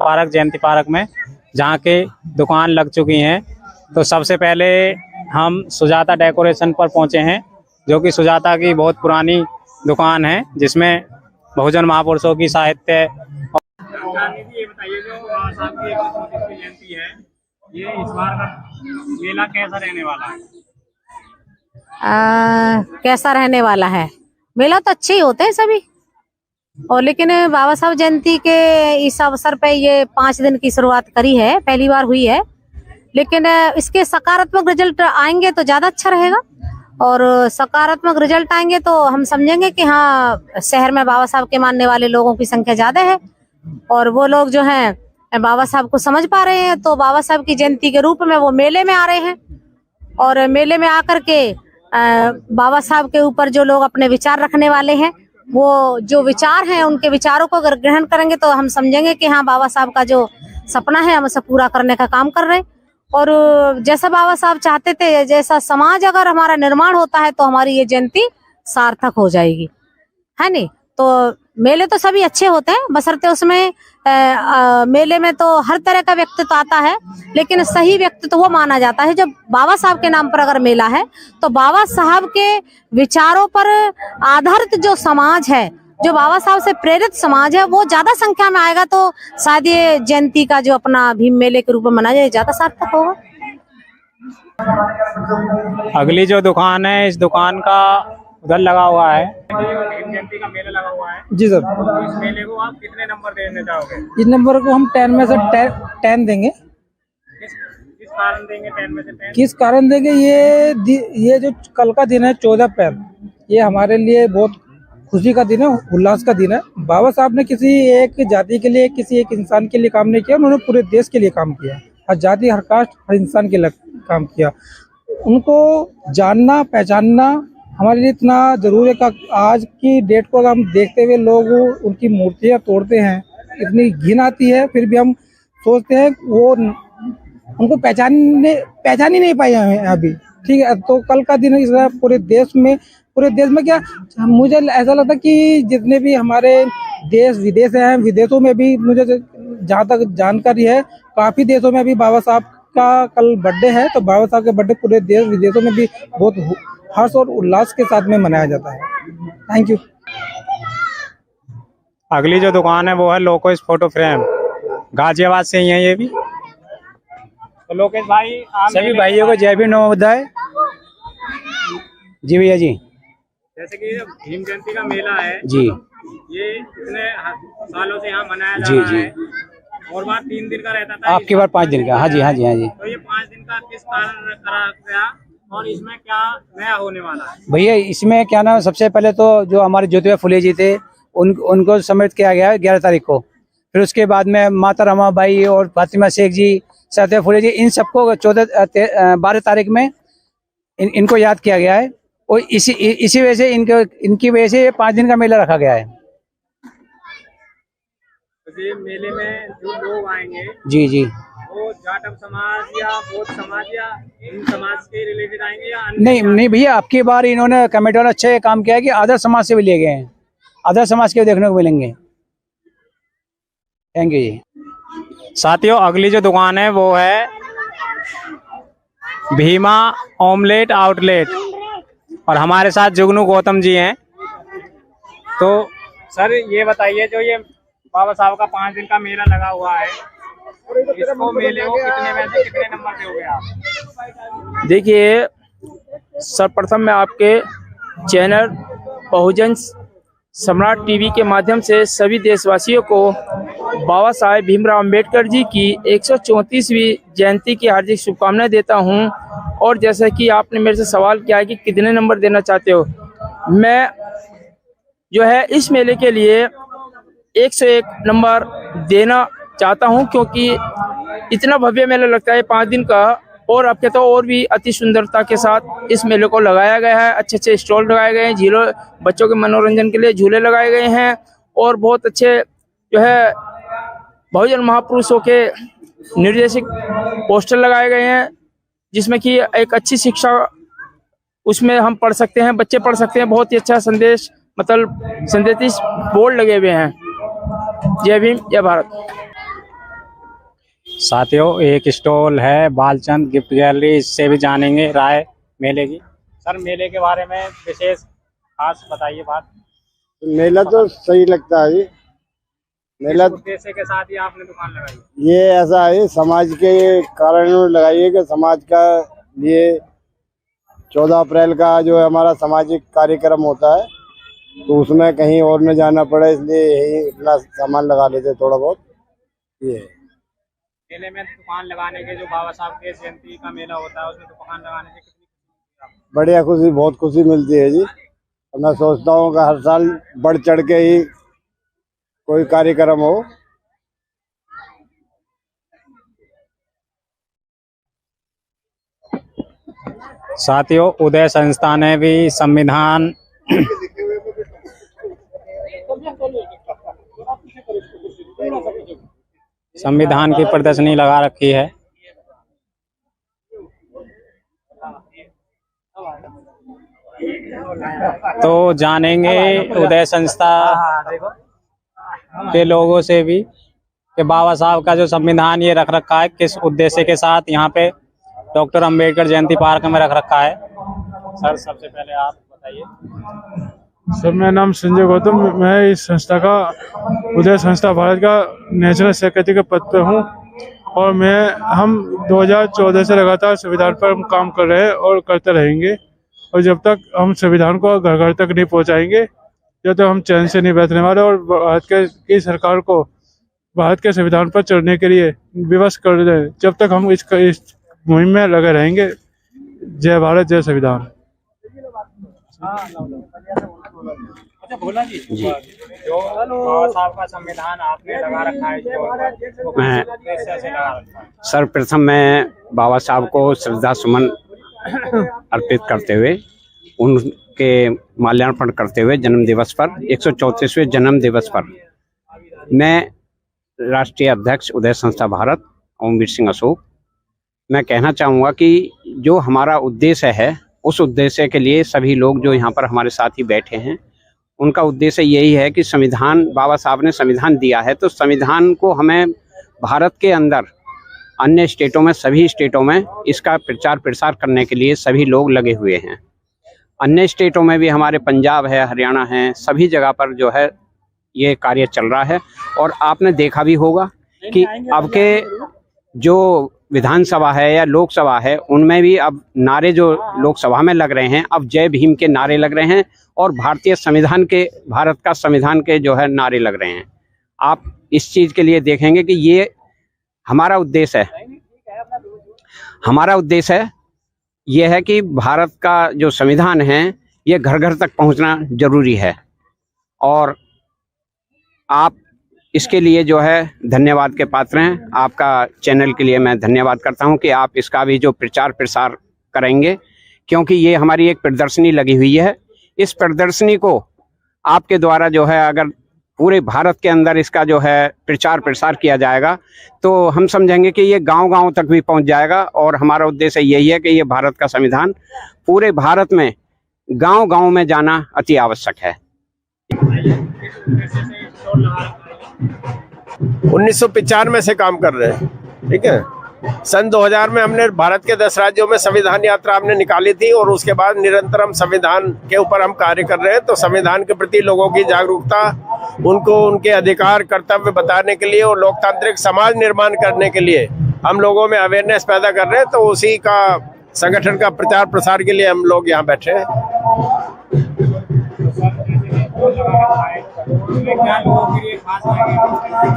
Park, जयंती park में, जहाँ के दुकान लग चुकी हैं। तो सबसे पहले हम सुजाता डेकोरेशन पर पहुंचे हैं, जो कि सुजाता की बहुत पुरानी दुकान है, जिसमें बहुजन महापुरुषों की साहित्य। ये बताइए, जो बाबा साहब की 134वीं जयंती है, ये इस बार का मेला कैसा रहने वाला है? कैसा रहने वाला है? मेला तो अच्छे ही होते हैं सभी, और लेकिन बाबा साहब जयंती के इस अवसर पे ये 5 दिन की शुरुआत करी है, पहली बार हुई है, लेकिन इसके सकारात्मक रिजल्ट आएंगे तो ज्यादा अच्छा रहेगा। और सकारात्मक रिजल्ट आएंगे तो हम समझेंगे कि हाँ, शहर में बाबा साहब के मानने वाले लोगों की संख्या ज्यादा है, और वो लोग जो हैं बाबा साहब को समझ पा रहे हैं, तो बाबा साहब की जयंती के रूप में वो मेले में आ रहे हैं। और मेले में आकर के बाबा साहब के ऊपर जो लोग अपने विचार रखने वाले हैं, वो जो विचार हैं उनके विचारों को अगर ग्रहण करेंगे तो हम समझेंगे कि हाँ, बाबा साहब का जो सपना है हम उसे पूरा करने का काम कर रहे हैं। और जैसा बाबा साहब चाहते थे, जैसा समाज अगर हमारा निर्माण होता है तो हमारी ये जयंती सार्थक हो जाएगी, है नहीं? तो मेले तो सभी अच्छे होते हैं, बशर्ते उसमें मेले में तो हर तरह का व्यक्तित्व आता है, लेकिन सही व्यक्तित्व वो माना जाता है जब बाबा साहब के नाम पर अगर मेला है तो बाबा साहब के विचारों पर आधारित जो समाज है, जो बाबा साहब से प्रेरित समाज है, वो ज्यादा संख्या में आएगा, तो शायद ये जयंती का जो अपना भीम मेले के रूप में मनाया जाए ज्यादा सार्थक होगा। अगली जो दुकान है, इस दुकान का उधर लगा हुआ है, भीम जयंती का मेला लगा हुआ है। जी सर। तो इस मेले को आप कितने नंबर देने चाहोगे? इस नंबर को हम 10 में से 10 देंगे। किस कारण देंगे 10 में से 10? किस कारण देंगे? ये जो कल का दिन है 14 अप्रैल, ये हमारे लिए बहुत खुशी का दिन है, उल्लास का दिन है। बाबा साहब ने किसी एक जाति के लिए, किसी एक इंसान के लिए काम नहीं किया, उन्होंने पूरे देश के लिए काम किया, हर जाति, हर कास्ट, हर इंसान के लिए काम किया। उनको जानना, पहचानना हमारे लिए इतना जरूरी है कि आज की डेट को हम देखते हुए लोग उनकी मूर्तियां तोड़ते हैं, इतनी घिन आती है, फिर भी हम सोचते हैं वो उनको पहचान ही नहीं पाए हैं अभी। ठीक है, तो कल का दिन इस पूरे देश में क्या, मुझे ऐसा लगता है कि जितने भी हमारे देश विदेश हैं, विदेशों में भी मुझे जहाँ तक जानकारी है, काफी देशों में भी बाबा साहब का कल बर्थडे है, तो बाबा साहब के बर्थडे पूरे देश विदेशों में भी बहुत हर्ष और उल्लास के साथ में मनाया जाता है। Thank you. अगली जो दुकान है वो है लोकेश फोटो फ्रेम, गाजियाबाद से ही है ये भी। तो लोकेश भाई, सभी भाइयों को जय भीम, नमो बुद्धाय। जी भैया जी। जैसे कि भीम जयंती का मेला है जी, ये इतने सालों से यहाँ मनाया जा जी रहा जी है, और बार 3 दिन का रहता था, आपकी बार 5 दिन का। हाँ जी, हाँ जी, हाँ जी। तो ये 5 दिन का किस कारण करा गया, और इसमें क्या नया होने वाला है? भैया इसमें क्या ना, सबसे पहले तो जो हमारे ज्योतिबा फुले जी थे उनको सम्मिलित किया गया है 11 तारीख को। फिर उसके बाद में माता रमाबाई और फातिमा शेख जी, साथिया फुले जी, इन सबको 12 तारीख में इनको याद किया गया है, और इसी वजह से इनकी वजह से 5 दिन का मेला रखा गया है। तो ये मेले में जो लोग आएंगे, जी जी, वो जाटव समाज या बौद्ध समाज या इन समाज के रिलेटेड आएंगे या नहीं भैया, आपकी बार इन्होंने कमेटी वाला अच्छा काम किया है कि आदर समाज से भी ले गए हैं, आदर समाज के देखने को मिलेंगे। थैंक यू जी। साथियों, अगली जो दुकान है वो है भीमा ऑमलेट आउटलेट, और हमारे साथ जुगनू गौतम जी हैं। तो सर ये बताइए, जो ये बाबा साहब का 5 दिन का मेला लगा हुआ है, इसको मेले को कितने में से कितने नंबर दोगे आप? देखिए, सर्वप्रथम मैं आपके चैनल बहुजन सम्राट टीवी के माध्यम से सभी देशवासियों को बाबा साहेब भीमराव अंबेडकर जी की 134वीं जयंती की हार्दिक शुभकामनाएं देता हूं। और जैसा कि आपने मेरे से सवाल किया है कि कितने नंबर देना चाहते हो, मैं जो है इस मेले के लिए 101 नंबर देना चाहता हूं, क्योंकि इतना भव्य मेला लगता है 5 दिन का, और अब कहता और भी अति सुंदरता के साथ इस मेले को लगाया गया है। अच्छे अच्छे स्टॉल लगाए गए हैं, झीलों बच्चों के मनोरंजन के लिए झूले लगाए गए हैं, और बहुत अच्छे जो है बहुजन महापुरुषों के निर्देशित पोस्टर लगाए गए हैं, जिसमें कि एक अच्छी शिक्षा उसमें हम पढ़ सकते हैं, बच्चे पढ़ सकते हैं। बहुत ही अच्छा संदेश, मतलब संदेश बोर्ड लगे हुए हैं। जय भीम, जय भारत। साथियों, एक स्टॉल है बालचंद गिफ्ट गैलरी, इससे भी जानेंगे राय मेले की। सर, मेले के बारे में विशेष खास बताइए बात। मेला तो सही लगता है जी। मेला उद्देश्य के साथ ही आपने दुकान लगाई? ये ऐसा है, समाज के कारण लगाई है कि समाज का लिए 14 अप्रैल का जो है हमारा सामाजिक कार्यक्रम होता है, तो उसमें कहीं और न जाना पड़े, इसलिए यही अपना सामान लगा लेते थोड़ा बहुत। ये मेले में दुकान लगाने के, जो बाबा साहब के जयंती का मेला होता है, उसमें दुकान लगाने से कितनी खुशी मिलती है? बढ़िया खुशी, बहुत खुशी मिलती है जी। और मैं सोचता हूँ कि हर साल बढ़ चढ़ के ही कोई कार्यक्रम हो। साथियों, उदय संस्था ने भी संविधान की प्रदर्शनी लगा रखी है। तो जानेंगे उदय संस्था के लोगों से भी कि बाबा साहब का जो संविधान ये रख रखा है, किस उद्देश्य के साथ यहाँ पे डॉक्टर अंबेडकर जयंती पार्क में रख रखा है। सर, सबसे पहले आप बताइए। सर, मेरा नाम संजय गौतम, मैं इस संस्था का, उदय संस्था भारत का नेशनल सेक्रेटरी के पद पे हूँ। और हम 2014 से लगातार संविधान पर हम काम कर रहे हैं और करते रहेंगे। और जब तक हम संविधान को घर घर तक नहीं पहुँचाएंगे, जब तक हम चैन से नहीं बैठने वाले और भारत की सरकार को भारत के संविधान पर चढ़ने के लिए विवश कर दें, जब तक हम इस मुहिम में लगे रहेंगे। जय भारत, जय संविधान। अच्छा, भोला जी, जो बाबा साहब का संविधान आपने लगा रखा है, सर्वप्रथम मैं बाबा साहब को श्रद्धा सुमन अर्पित करते हुए, उनके माल्यार्पण करते हुए जन्म दिवस पर, 134वें जन्म दिवस पर, मैं राष्ट्रीय अध्यक्ष उदय संस्था भारत ओमवीर सिंह अशोक, मैं कहना चाहूँगा कि जो हमारा उद्देश्य है, उस उद्देश्य के लिए सभी लोग जो यहाँ पर हमारे साथ ही बैठे हैं, उनका उद्देश्य यही है कि संविधान, बाबा साहब ने संविधान दिया है, तो संविधान को हमें भारत के अंदर अन्य स्टेटों में, सभी स्टेटों में इसका प्रचार प्रसार करने के लिए सभी लोग लगे हुए हैं। अन्य स्टेटों में भी, हमारे पंजाब है, हरियाणा है, सभी जगह पर जो है ये कार्य चल रहा है। और आपने देखा भी होगा कि अब के जो विधानसभा है या लोकसभा है, उनमें भी अब नारे जो लोकसभा में लग रहे हैं, अब जय भीम के नारे लग रहे हैं और भारतीय संविधान के, भारत का संविधान के जो है नारे लग रहे हैं। आप इस चीज़ के लिए देखेंगे कि ये हमारा उद्देश्य है। हमारा उद्देश्य ये है कि भारत का जो संविधान है, ये घर घर तक पहुंचना जरूरी है। और आप इसके लिए जो है धन्यवाद के पात्र हैं। आपका चैनल के लिए मैं धन्यवाद करता हूं कि आप इसका भी जो प्रचार प्रसार करेंगे, क्योंकि ये हमारी एक प्रदर्शनी लगी हुई है। इस प्रदर्शनी को आपके द्वारा जो है, अगर पूरे भारत के अंदर इसका जो है प्रचार प्रसार किया जाएगा, तो हम समझेंगे कि ये गांव-गांव तक भी पहुंच जाएगा। और हमारा उद्देश्य यही है कि ये भारत का संविधान पूरे भारत में गांव-गांव में जाना अति आवश्यक है। 1995 से काम कर रहे हैं, ठीक है। सन 2000 में हमने भारत के 10 राज्यों में संविधान यात्रा हमने निकाली थी और उसके बाद निरंतर हम संविधान के ऊपर हम कार्य कर रहे हैं। तो संविधान के प्रति लोगों की जागरूकता, उनको उनके अधिकार कर्तव्य बताने के लिए और लोकतांत्रिक समाज निर्माण करने के लिए हम लोगों में अवेयरनेस पैदा कर रहे हैं। तो उसी का संगठन का प्रचार प्रसार के लिए हम लोग यहाँ बैठे हैं।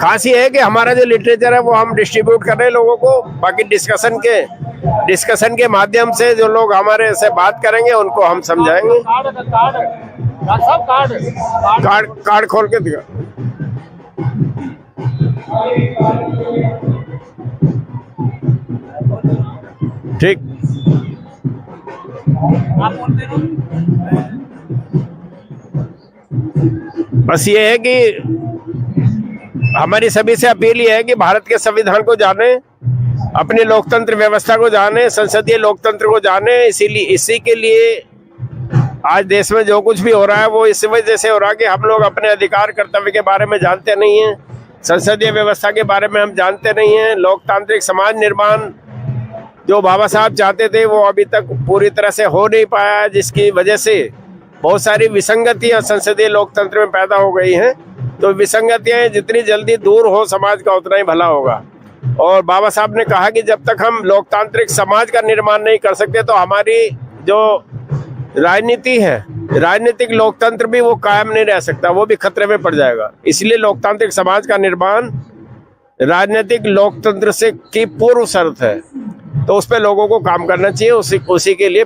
खास ये है कि हमारा जो लिटरेचर है वो हम डिस्ट्रीब्यूट कर रहे हैं लोगों को। बाकी डिस्कशन के माध्यम से जो लोग हमारे से बात करेंगे उनको हम समझाएंगे। कार्ड खोल के दिखा। ठीक, बस ये है कि हमारी सभी से अपील ये है कि भारत के संविधान को जाने, अपनी लोकतंत्र व्यवस्था को जाने, संसदीय लोकतंत्र को जाने। इसी के लिए आज देश में जो कुछ भी हो रहा है वो इस वजह से हो रहा है कि हम लोग अपने अधिकार कर्तव्य के बारे में जानते नहीं हैं। संसदीय व्यवस्था के बारे में हम जानते नहीं हैं। लोकतांत्रिक समाज निर्माण जो बाबा साहब चाहते थे वो अभी तक पूरी तरह से हो नहीं पाया, जिसकी वजह से बहुत सारी विसंगतियां संसदीय लोकतंत्र में पैदा हो गई हैं। तो विसंगतियां जितनी जल्दी दूर हो समाज का उतना ही भला होगा। और बाबा साहब ने कहा कि जब तक हम लोकतांत्रिक समाज का निर्माण नहीं कर सकते तो हमारी जो राजनीति है, राजनीतिक लोकतंत्र भी वो कायम नहीं रह सकता, वो भी खतरे में पड़ जाएगा। इसलिए लोकतांत्रिक समाज का निर्माण राजनीतिक लोकतंत्र से की पूर्व शर्त है। तो उस पर लोगों को काम करना चाहिए, उसी के लिए